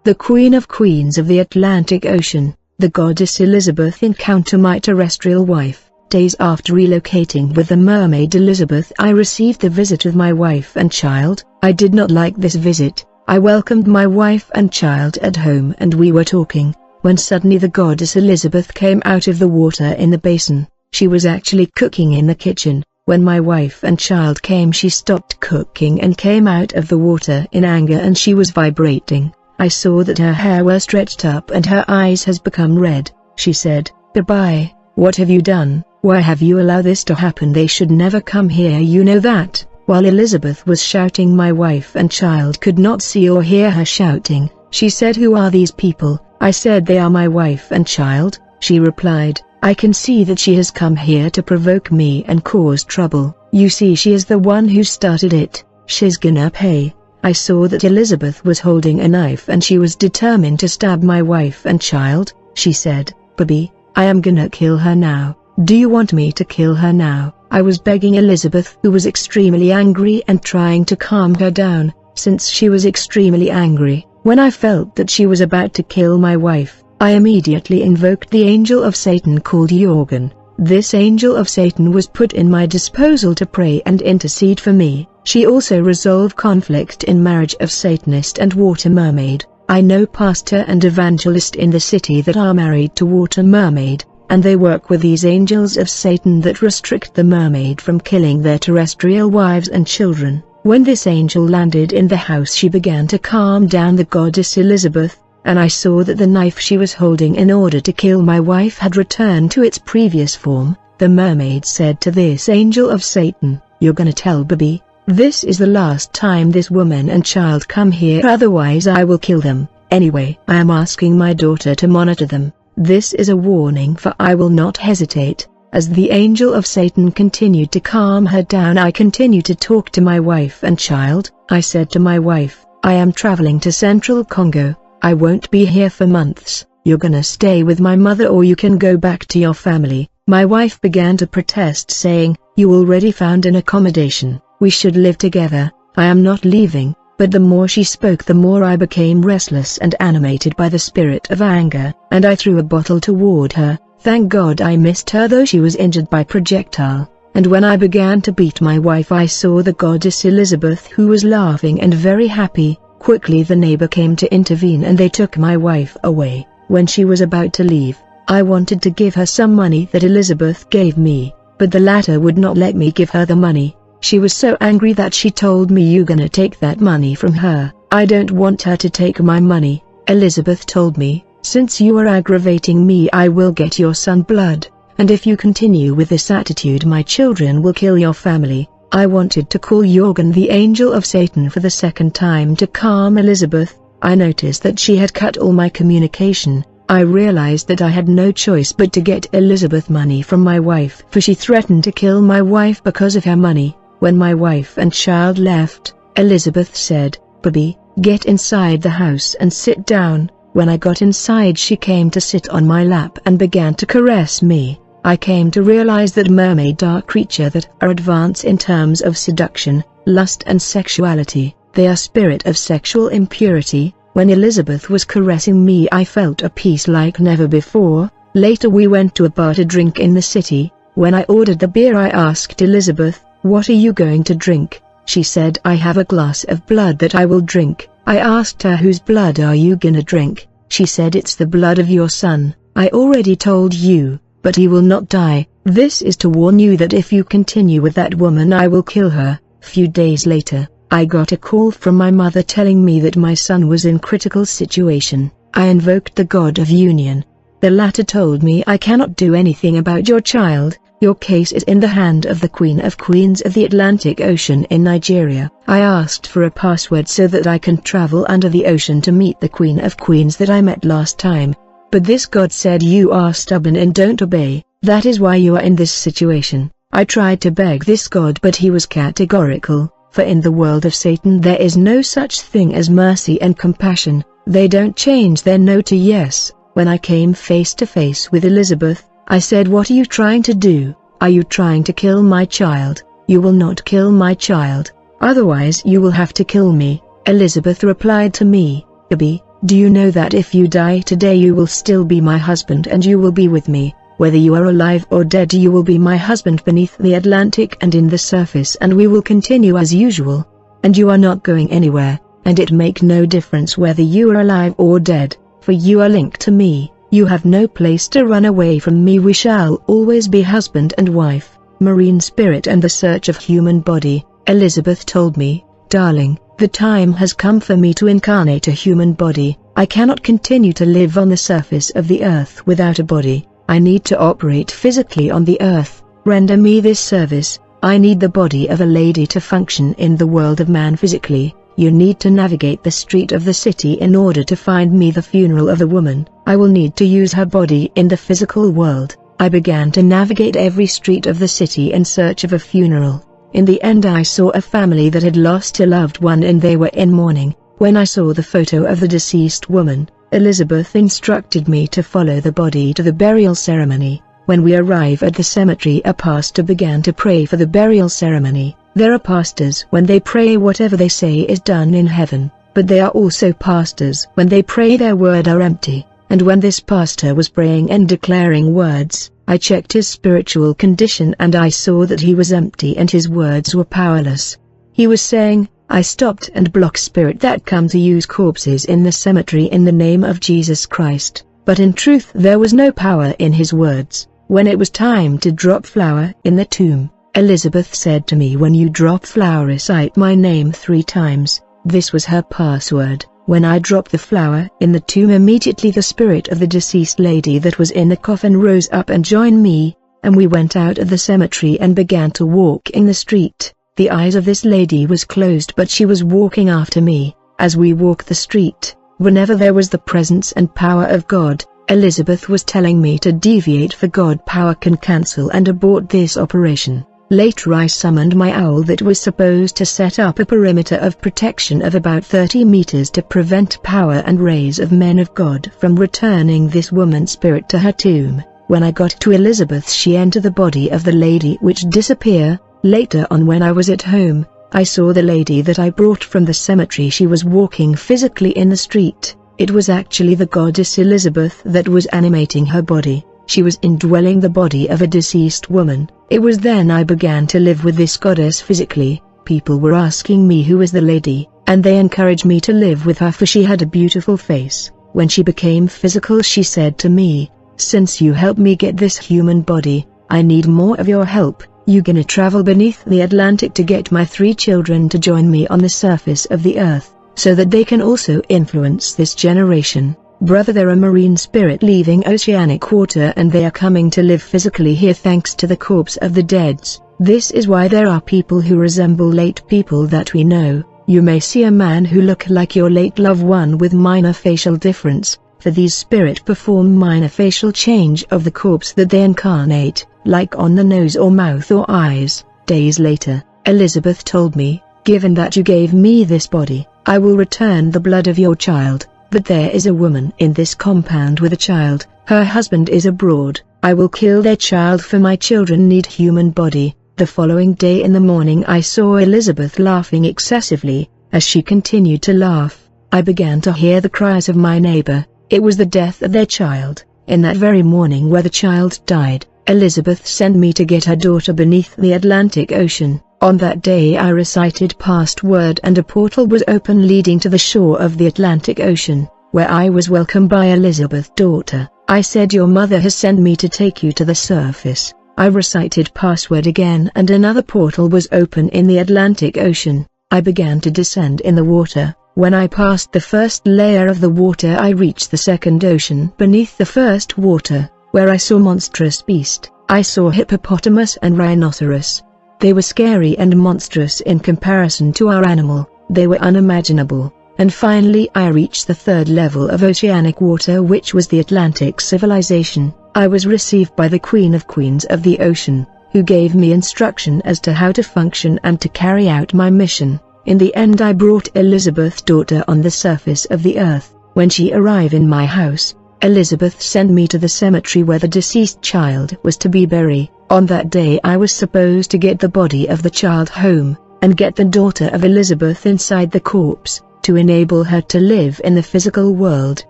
the Queen of Queens of the Atlantic Ocean, the goddess Elizabeth encounter my terrestrial wife. Days after relocating with the mermaid Elizabeth, I received the visit of my wife and child. I did not like this visit. I welcomed my wife and child at home and we were talking, when suddenly the goddess Elizabeth came out of the water in the basin. She was actually cooking in the kitchen. When my wife and child came, she stopped cooking and came out of the water in anger, and she was vibrating. I saw that her hair was stretched up and her eyes has become red. She said, "Bebi, what have you done? Why have you allowed this to happen? They should never come here, you know that." While Elizabeth was shouting, my wife and child could not see or hear her shouting. She said, "Who are these people?" I said, "They are my wife and child." She replied, "I can see that she has come here to provoke me and cause trouble. You see, she is the one who started it. She's gonna pay." I saw that Elizabeth was holding a knife and she was determined to stab my wife and child. She said, "Bebi, I am gonna kill her now. Do you want me to kill her now?" I was begging Elizabeth, who was extremely angry, and trying to calm her down, since she was extremely angry. When I felt that she was about to kill my wife, I immediately invoked the angel of Satan called Yoke. This angel of Satan was put in my disposal to pray and intercede for me. She also resolved conflict in marriage of Satanist and water mermaid. I know pastor and evangelist in the city that are married to water mermaid, and they work with these angels of Satan that restrict the mermaid from killing their terrestrial wives and children. When this angel landed in the house, she began to calm down the goddess Elizabeth, and I saw that the knife she was holding in order to kill my wife had returned to its previous form. The mermaid said to this angel of Satan, "You're gonna tell Bebi, this is the last time this woman and child come here, otherwise I will kill them. Anyway, I am asking my daughter to monitor them. This is a warning, for I will not hesitate." As the angel of Satan continued to calm her down, I continued to talk to my wife and child. I said to my wife, "I am traveling to Central Congo. I won't be here for months. You're gonna stay with my mother or you can go back to your family." My wife began to protest, saying, "You already found an accommodation. We should live together. I am not leaving." But the more she spoke, the more I became restless and animated by the spirit of anger, and I threw a bottle toward her. Thank God I missed her, though she was injured by projectile. And when I began to beat my wife, I saw the goddess Elizabeth, who was laughing and very happy. Quickly the neighbor came to intervene and they took my wife away. When she was about to leave, I wanted to give her some money that Elizabeth gave me, but the latter would not let me give her the money. She was so angry that she told me, "You gonna take that money from her." I don't want her to take my money. Elizabeth told me, "Since you are aggravating me, I will get your son blood, and if you continue with this attitude, my children will kill your family." I wanted to call Yoke, the angel of Satan, for the second time to calm Elizabeth. I noticed that she had cut all my communication. I realized that I had no choice but to get Elizabeth money from my wife, for she threatened to kill my wife because of her money. When my wife and child left, Elizabeth said, "Bebi, get inside the house and sit down." When I got inside, she came to sit on my lap and began to caress me. I came to realize that mermaid are creatures that are advanced in terms of seduction, lust and sexuality. They are spirit of sexual impurity. When Elizabeth was caressing me, I felt a peace like never before. Later we went to a bar to drink in the city. When I ordered the beer, I asked Elizabeth, "What are you going to drink?" She said, "I have a glass of blood that I will drink." I asked her, "Whose blood are you gonna drink?" She said, "It's the blood of your son. I already told you, but he will not die. This is to warn you that if you continue with that woman, I will kill her." Few days later, I got a call from my mother telling me that my son was in critical situation. I invoked the God of Union. The latter told me, "I cannot do anything about your child. Your case is in the hand of the Queen of Queens of the Atlantic Ocean in Nigeria." I asked for a password so that I can travel under the ocean to meet the Queen of Queens that I met last time. But this God said, "You are stubborn and don't obey. That is why you are in this situation." I tried to beg this God, but he was categorical, for in the world of Satan there is no such thing as mercy and compassion. They don't change their no to yes. When I came face to face with Elizabeth, I said, "What are you trying to do? Are you trying to kill my child?" "You will not kill my child. Otherwise you will have to kill me." Elizabeth replied to me, "Bebi, Do you know that if you die today you will still be my husband and you will be with me? Whether you are alive or dead you will be my husband beneath the Atlantic and in the surface, and we will continue as usual. And you are not going anywhere, and it make no difference whether you are alive or dead, for you are linked to me. You have no place to run away from me. We shall always be husband and wife. Marine spirit and the search of human body. Elizabeth told me, darling, the time has come for me to incarnate a human body. I cannot continue to live on the surface of the earth without a body. I need to operate physically on the earth. Render me this service. I need the body of a lady to function in the world of man physically. You need to navigate the street of the city in order to find me the funeral of a woman. I will need to use her body in the physical world. I began to navigate every street of the city in search of a funeral. In the end I saw a family that had lost a loved one and they were in mourning. When I saw the photo of the deceased woman, Elizabeth instructed me to follow the body to the burial ceremony. When we arrive at the cemetery, a pastor began to pray for the burial ceremony. There are pastors when they pray whatever they say is done in heaven, but they are also pastors when they pray their word are empty. And when this pastor was praying and declaring words, I checked his spiritual condition and I saw that he was empty and his words were powerless. He was saying, I stopped and block spirit that come to use corpses in the cemetery in the name of Jesus Christ. But in truth there was no power in his words. When it was time to drop flower in the tomb, Elizabeth said to me, when you drop flower recite my name 3 times. This was her password. When I dropped the flower in the tomb, immediately the spirit of the deceased lady that was in the coffin rose up and joined me, and we went out of the cemetery and began to walk in the street. The eyes of this lady was closed but she was walking after me. As we walked the street, whenever there was the presence and power of God, Elizabeth was telling me to deviate, for God power can cancel and abort this operation. Later I summoned my owl that was supposed to set up a perimeter of protection of about 30 meters to prevent power and rays of men of God from returning this woman's spirit to her tomb. When I got to Elizabeth, she entered the body of the lady which disappeared. Later on, when I was at home, I saw the lady that I brought from the cemetery. She was walking physically in the street. It was actually the goddess Elizabeth that was animating her body. She was indwelling the body of a deceased woman. It was then I began to live with this goddess physically. People were asking me who is the lady, and they encouraged me to live with her for she had a beautiful face. When she became physical, she said to me, since you helped me get this human body, I need more of your help. You gonna travel beneath the Atlantic to get my 3 children to join me on the surface of the earth, so that they can also influence this generation. Brother, they're a marine spirit leaving oceanic water and they are coming to live physically here thanks to the corpse of the deads. This is why there are people who resemble late people that we know. You may see a man who look like your late loved one with minor facial difference, for these spirit perform minor facial change of the corpse that they incarnate, like on the nose or mouth or eyes. Days later, Elizabeth told me, given that you gave me this body, I will return the blood of your child. But there is a woman in this compound with a child, her husband is abroad. I will kill their child for my children need human body. The following day in the morning I saw Elizabeth laughing excessively. As she continued to laugh, I began to hear the cries of my neighbor. It was the death of their child. In that very morning where the child died, Elizabeth sent me to get her daughter beneath the Atlantic Ocean. On that day I recited password and a portal was open leading to the shore of the Atlantic Ocean, where I was welcomed by Elizabeth's daughter. I said, your mother has sent me to take you to the surface. I recited password again and another portal was open in the Atlantic Ocean. I began to descend in the water. When I passed the first layer of the water I reached the second ocean beneath the first water, where I saw monstrous beast. I saw hippopotamus and rhinoceros. They were scary and monstrous in comparison to our animal. They were unimaginable. And finally I reached the 3rd level of oceanic water, which was the Atlantic civilization. I was received by the Queen of Queens of the Ocean, who gave me instruction as to how to function and to carry out my mission. In the end I brought Elizabeth's daughter on the surface of the earth. When she arrived in my house, Elizabeth sent me to the cemetery where the deceased child was to be buried. On that day I was supposed to get the body of the child home, and get the daughter of Elizabeth inside the corpse. to enable her to live in the physical world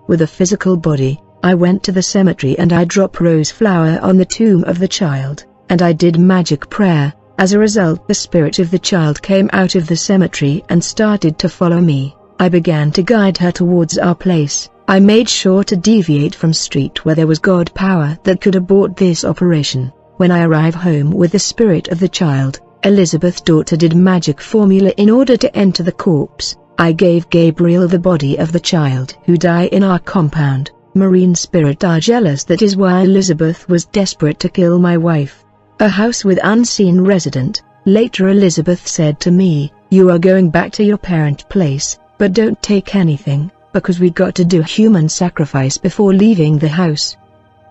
with a physical body, I went to the cemetery and I dropped rose flower on the tomb of the child, and I did magic prayer. As a result, the spirit of the child came out of the cemetery and started to follow me. I began to guide her towards our place. I made sure to deviate from street where there was God power that could abort this operation. When I arrived home with the spirit of the child, Elizabeth's daughter did magic formula in order to enter the corpse. I gave Gabriel the body of the child who died in our compound. Marine spirit are jealous, that is why Elizabeth was desperate to kill my wife. A house with unseen resident. Later Elizabeth said to me, "You are going back to your parent place, but don't take anything, because we got to do human sacrifice before leaving the house.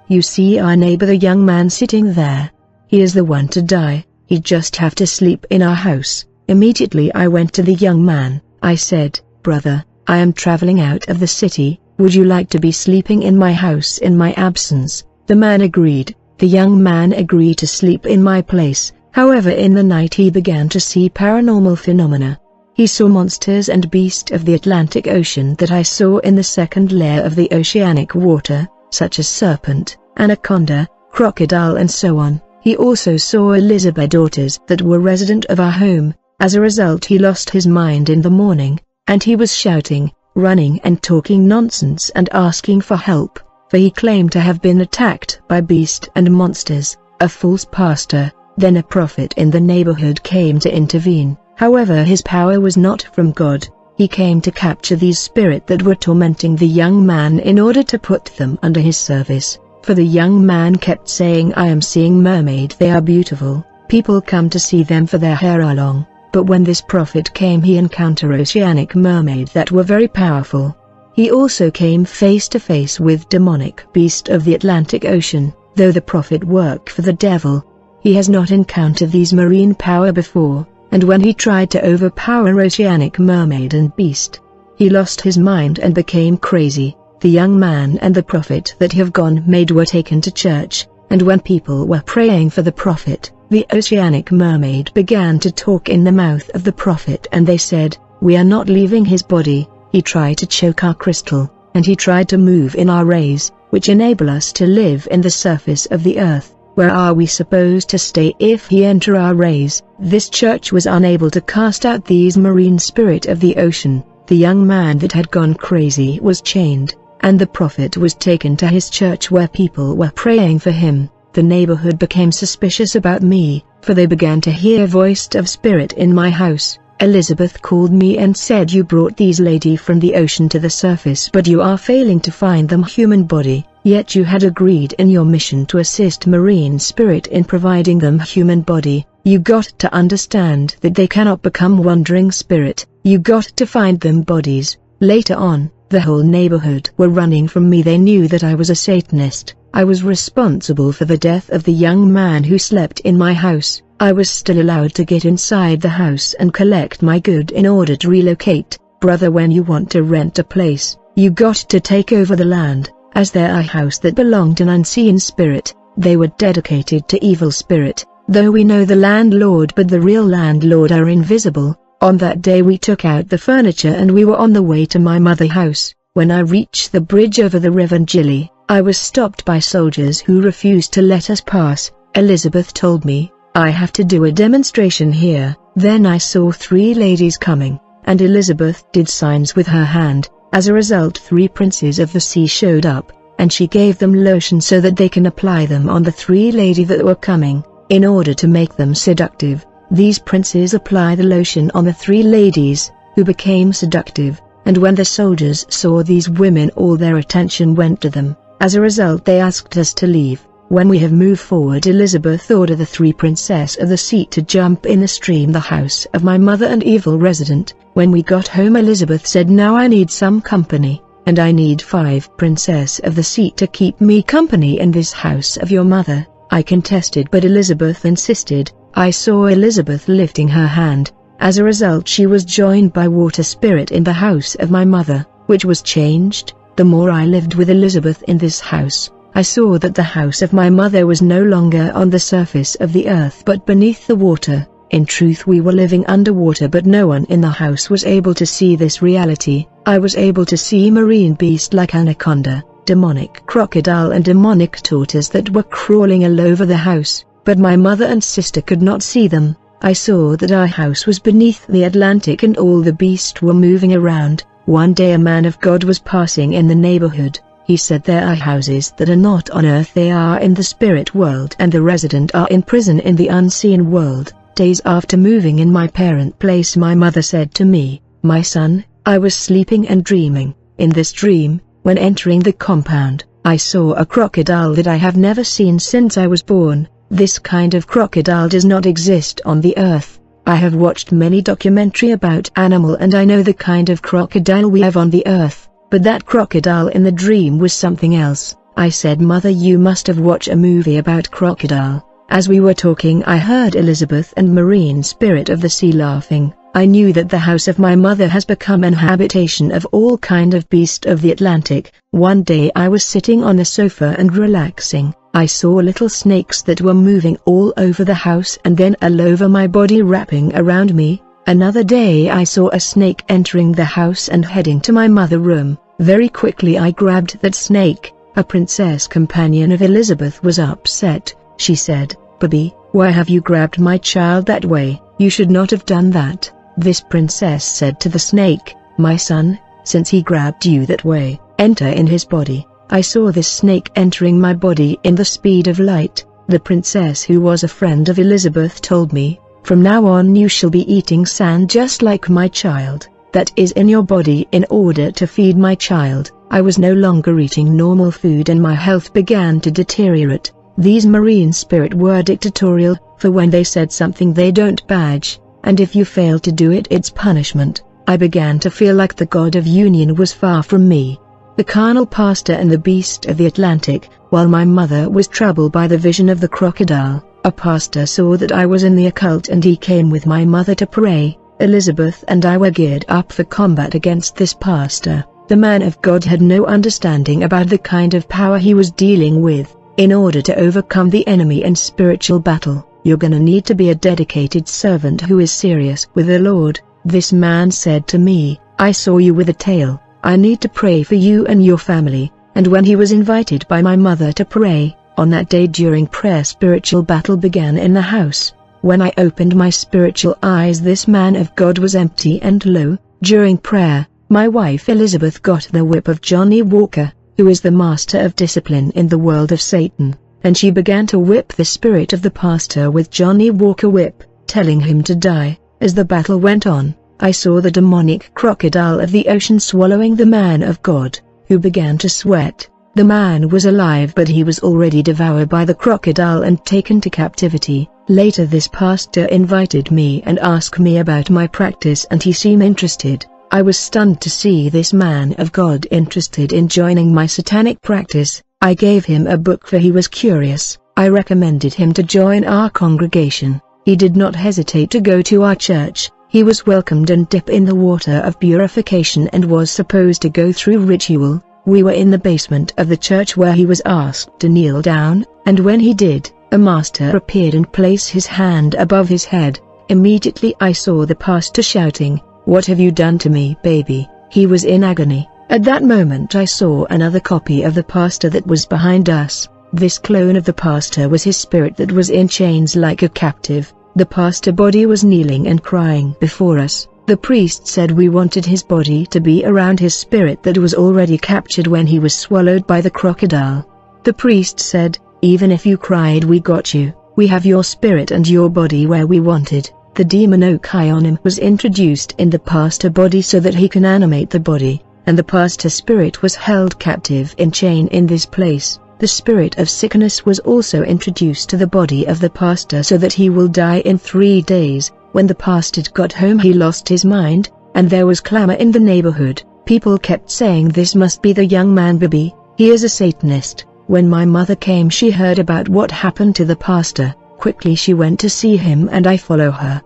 You see our neighbor, the young man sitting there? He is the one to die. He just have to sleep in our house." Immediately I went to the young man. I said, "Brother, I am traveling out of the city. Would you like to be sleeping in my house in my absence?" The man agreed. The young man agreed to sleep in my place. However, in the night he began to see paranormal phenomena. He saw monsters and beasts of the Atlantic Ocean that I saw in the second layer of the oceanic water, such as serpent, anaconda, crocodile and so on. He also saw Elizabeth's daughters that were resident of our home. As a result, he lost his mind in the morning, and he was shouting, running and talking nonsense and asking for help, for he claimed to have been attacked by beasts and monsters. A false pastor, then a prophet in the neighborhood, came to intervene. However, his power was not from God. He came to capture these spirits that were tormenting the young man in order to put them under his service. For the young man kept saying, "I am seeing mermaid, they are beautiful, people come to see them for their hair are long." But when this prophet came, he encountered oceanic mermaid that were very powerful. He also came face to face with demonic beast of the Atlantic Ocean. Though the prophet worked for the devil, he has not encountered these marine power before, and when he tried to overpower oceanic mermaid and beast, he lost his mind and became crazy. The young man and the prophet that have gone made were taken to church, and when people were praying for the prophet, the oceanic mermaid began to talk in the mouth of the prophet, and they said, "We are not leaving his body." He tried to choke our crystal, and he tried to move in our rays, which enable us to live in the surface of the earth. Where are we supposed to stay if he enter our rays? This church was unable to cast out these marine spirit of the ocean. The young man that had gone crazy was chained, and the prophet was taken to his church where people were praying for him. The neighborhood became suspicious about me, for they began to hear voice of spirit in my house. Elizabeth called me and said, "You brought these lady from the ocean to the surface, but you are failing to find them human body, yet you had agreed in your mission to assist marine spirit in providing them human body. You got to understand that they cannot become wandering spirit. You got to find them bodies." Later on, the whole neighborhood were running from me. They knew that I was a Satanist. I was responsible for the death of the young man who slept in my house. I was still allowed to get inside the house and collect my good in order to relocate. Brother, when you want to rent a place, you got to take over the land, as there are house that belonged to an unseen spirit. They were dedicated to evil spirit, though we know the landlord, but the real landlord are invisible. On that day we took out the furniture and we were on the way to my mother's house. When I reached the bridge over the river Njili, I was stopped by soldiers who refused to let us pass. Elizabeth told me, "I have to do a demonstration here." Then I saw 3 ladies coming, and Elizabeth did signs with her hand. As a result, 3 princes of the sea showed up, and she gave them lotion so that they can apply them on the 3 ladies that were coming, in order to make them seductive. These princes apply the lotion on the 3 ladies, who became seductive, and when the soldiers saw these women, all their attention went to them. As a result, they asked us to leave. When we have moved forward, Elizabeth ordered the 3 princesses of the sea to jump in the stream, the house of my mother and evil resident. When we got home, Elizabeth said, "Now I need some company, and I need 5 princesses of the sea to keep me company in this house of your mother." I contested, but Elizabeth insisted. I saw Elizabeth lifting her hand. As a result, she was joined by water spirit in the house of my mother, which was changed. The more I lived with Elizabeth in this house, I saw that the house of my mother was no longer on the surface of the earth but beneath the water. In truth, we were living underwater, but no one in the house was able to see this reality. I was able to see marine beasts like anaconda, demonic crocodile and demonic tortoise that were crawling all over the house, but my mother and sister could not see them. I saw that our house was beneath the Atlantic and all the beasts were moving around. One day a man of God was passing in the neighborhood. He said there are houses that are not on earth, they are in the spirit world, and the resident are in prison in the unseen world. Days after moving in my parent place, my mother said to me, "My son, I was sleeping and dreaming. In this dream, when entering the compound, I saw a crocodile that I have never seen since I was born. This kind of crocodile does not exist on the earth. I have watched many documentary about animal and I know the kind of crocodile we have on the earth, but that crocodile in the dream was something else." I said, "Mother, you must have watched a movie about crocodile." As we were talking, I heard Elizabeth and marine spirit of the sea laughing. I knew that the house of my mother has become an habitation of all kind of beast of the Atlantic. One day I was sitting on the sofa and relaxing. I saw little snakes that were moving all over the house and then all over my body, wrapping around me. Another day I saw a snake entering the house and heading to my mother's room. Very quickly I grabbed that snake. A princess companion of Elizabeth was upset. She said, "Baby, why have you grabbed my child that way? You should not have done that." This princess said to the snake, "My son, since he grabbed you that way, enter in his body." I saw this snake entering my body in the speed of light. The princess, who was a friend of Elizabeth, told me, "From now on you shall be eating sand just like my child, that is in your body, in order to feed my child." I was no longer eating normal food and my health began to deteriorate. These marine spirit were dictatorial, for when they said something they don't budge, and if you fail to do it, it's punishment. I began to feel like the God of union was far from me. The carnal pastor and the beast of the Atlantic. While my mother was troubled by the vision of the crocodile, a pastor saw that I was in the occult and he came with my mother to pray. Elizabeth and I were geared up for combat against this pastor. The man of God had no understanding about the kind of power he was dealing with. In order to overcome the enemy in spiritual battle, you're gonna need to be a dedicated servant who is serious with the Lord. This man said to me, "I saw you with a tail. I need to pray for you and your family." And when he was invited by my mother to pray, on that day during prayer, spiritual battle began in the house. When I opened my spiritual eyes, this man of God was empty and low. During prayer, my wife Elizabeth got the whip of Johnny Walker, who is the master of discipline in the world of Satan, and she began to whip the spirit of the pastor with Johnny Walker whip, telling him to die. As the battle went on, I saw the demonic crocodile of the ocean swallowing the man of God, who began to sweat. The man was alive, but he was already devoured by the crocodile and taken to captivity. Later this pastor invited me and asked me about my practice, and he seemed interested. I was stunned to see this man of God interested in joining my satanic practice. I gave him a book, for he was curious. I recommended him to join our congregation. He did not hesitate to go to our church. He was welcomed and dipped in the water of purification and was supposed to go through ritual. We were in the basement of the church where he was asked to kneel down, and when he did, a master appeared and placed his hand above his head. Immediately I saw the pastor shouting, "What have you done to me, baby?" He was in agony. At that moment I saw another copy of the pastor that was behind us. This clone of the pastor was his spirit that was in chains like a captive. The pastor body was kneeling and crying before us. The priest said we wanted his body to be around his spirit that was already captured when he was swallowed by the crocodile. The priest said, "Even if you cried, we got you. We have your spirit and your body where we wanted." The demon Yoke on him was introduced in the pastor body so that he can animate the body, and the pastor spirit was held captive in chain in this place. The spirit of sickness was also introduced to the body of the pastor so that he will die in 3 days. When the pastor got home, he lost his mind, and there was clamor in the neighborhood. People kept saying, "This must be the young man Bibi, he is a Satanist." When my mother came, she heard about what happened to the pastor. Quickly she went to see him and I follow her.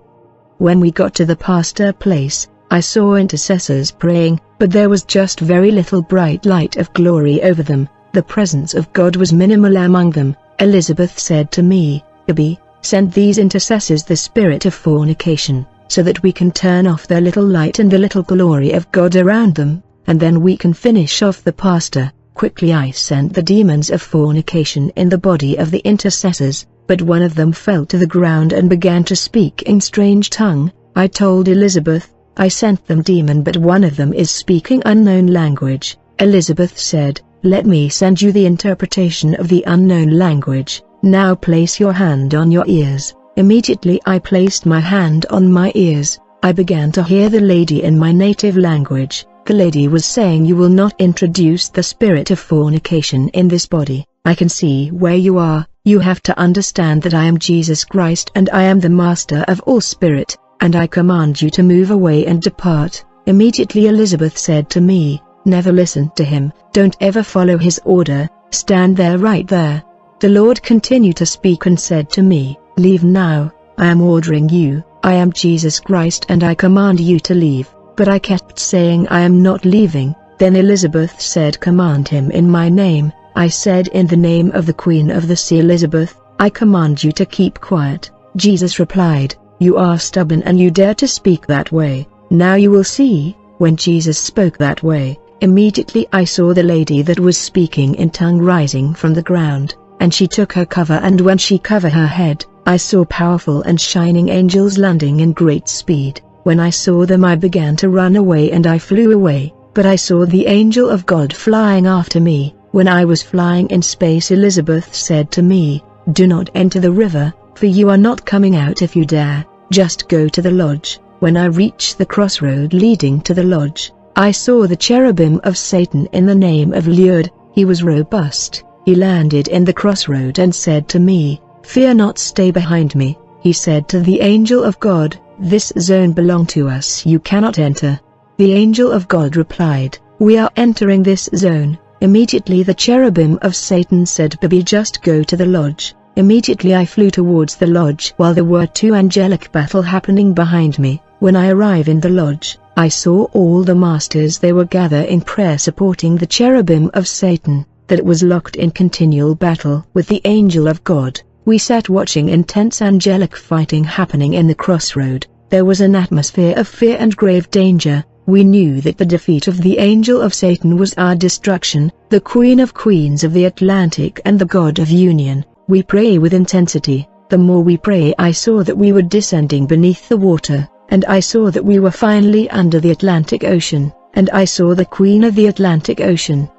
When we got to the pastor place, I saw intercessors praying, but there was just very little bright light of glory over them. The presence of God was minimal among them. Elizabeth said to me, "Bibi, send these intercessors the spirit of fornication, so that we can turn off their little light and the little glory of God around them, and then we can finish off the pastor." Quickly I sent the demons of fornication in the body of the intercessors, but one of them fell to the ground and began to speak in strange tongue. I told Elizabeth, "I sent them demon, but one of them is speaking unknown language." Elizabeth said, "Let me send you the interpretation of the unknown language. Now place your hand on your ears." Immediately I placed my hand on my ears. I began to hear the lady in my native language. The lady was saying, "You will not introduce the spirit of fornication in this body. I can see where you are. You have to understand that I am Jesus Christ and I am the master of all spirit, and I command you to move away and depart." Immediately Elizabeth said to me, "Never listen to him, don't ever follow his order, stand there right there." The Lord continued to speak and said to me, "Leave now, I am ordering you, I am Jesus Christ and I command you to leave." But I kept saying, "I am not leaving." Then Elizabeth said, "Command him in my name." I said, "In the name of the Queen of the Sea Elizabeth, I command you to keep quiet." Jesus replied, "You are stubborn and you dare to speak that way. Now you will see." When Jesus spoke that way, immediately I saw the lady that was speaking in tongue rising from the ground, and she took her cover, and when she covered her head, I saw powerful and shining angels landing in great speed. When I saw them I began to run away and I flew away, but I saw the angel of God flying after me. When I was flying in space, Elizabeth said to me, "Do not enter the river, for you are not coming out if you dare, just go to the lodge." When I reached the crossroad leading to the lodge, I saw the cherubim of Satan in the name of Littered. He was robust. He landed in the crossroad and said to me, "Fear not, stay behind me." He said to the angel of God, "This zone belongs to us, you cannot enter." The angel of God replied, "We are entering this zone." Immediately the cherubim of Satan said, "Baby, just go to the lodge." Immediately I flew towards the lodge while there were two angelic battle happening behind me. When I arrived in the lodge, I saw all the masters. They were gathered in prayer supporting the cherubim of Satan, that was locked in continual battle with the angel of God. We sat watching intense angelic fighting happening in the crossroad. There was an atmosphere of fear and grave danger. We knew that the defeat of the angel of Satan was our destruction, the Queen of Queens of the Atlantic and the God of Union. We pray with intensity. The more we pray, I saw that we were descending beneath the water, and I saw that we were finally under the Atlantic Ocean, and I saw the Queen of the Atlantic Ocean.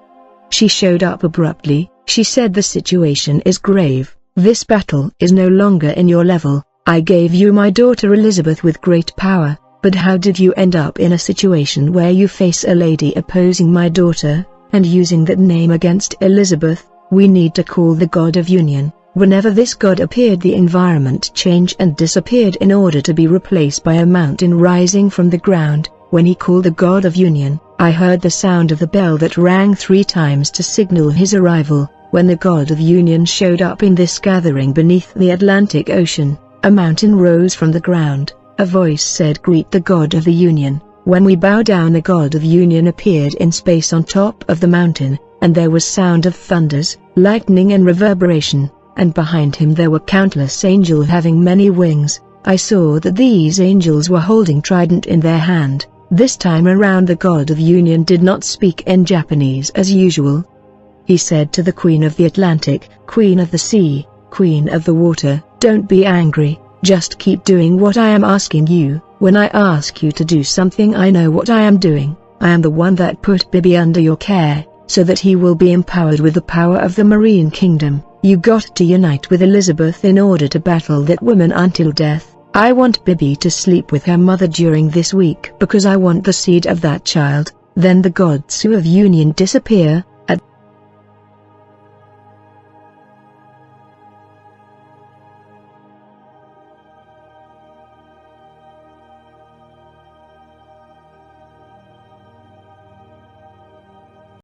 She showed up abruptly. She said, "The situation is grave. This battle is no longer in your level. I gave you my daughter Elizabeth with great power, but how did you end up in a situation where you face a lady opposing my daughter, and using that name against Elizabeth? We need to call the God of Union." Whenever this God appeared, the environment changed and disappeared in order to be replaced by a mountain rising from the ground. When he called the God of Union, I heard the sound of the bell that rang 3 times to signal his arrival. When the God of Union showed up in this gathering beneath the Atlantic Ocean, a mountain rose from the ground. A voice said, "Greet the God of the Union." When we bowed down, the God of Union appeared in space on top of the mountain, and there was sound of thunders, lightning and reverberation, and behind him there were countless angels having many wings. I saw that these angels were holding trident in their hand. This time around the God of Union did not speak in Japanese as usual. He said to the Queen of the Atlantic, "Queen of the Sea, Queen of the Water, don't be angry, just keep doing what I am asking you. When I ask you to do something, I know what I am doing. I am the one that put Bibi under your care, so that he will be empowered with the power of the Marine Kingdom. You got to unite with Elizabeth in order to battle that woman until death. I want Bibi to sleep with her mother during this week because I want the seed of that child." Then the gods of Union disappear.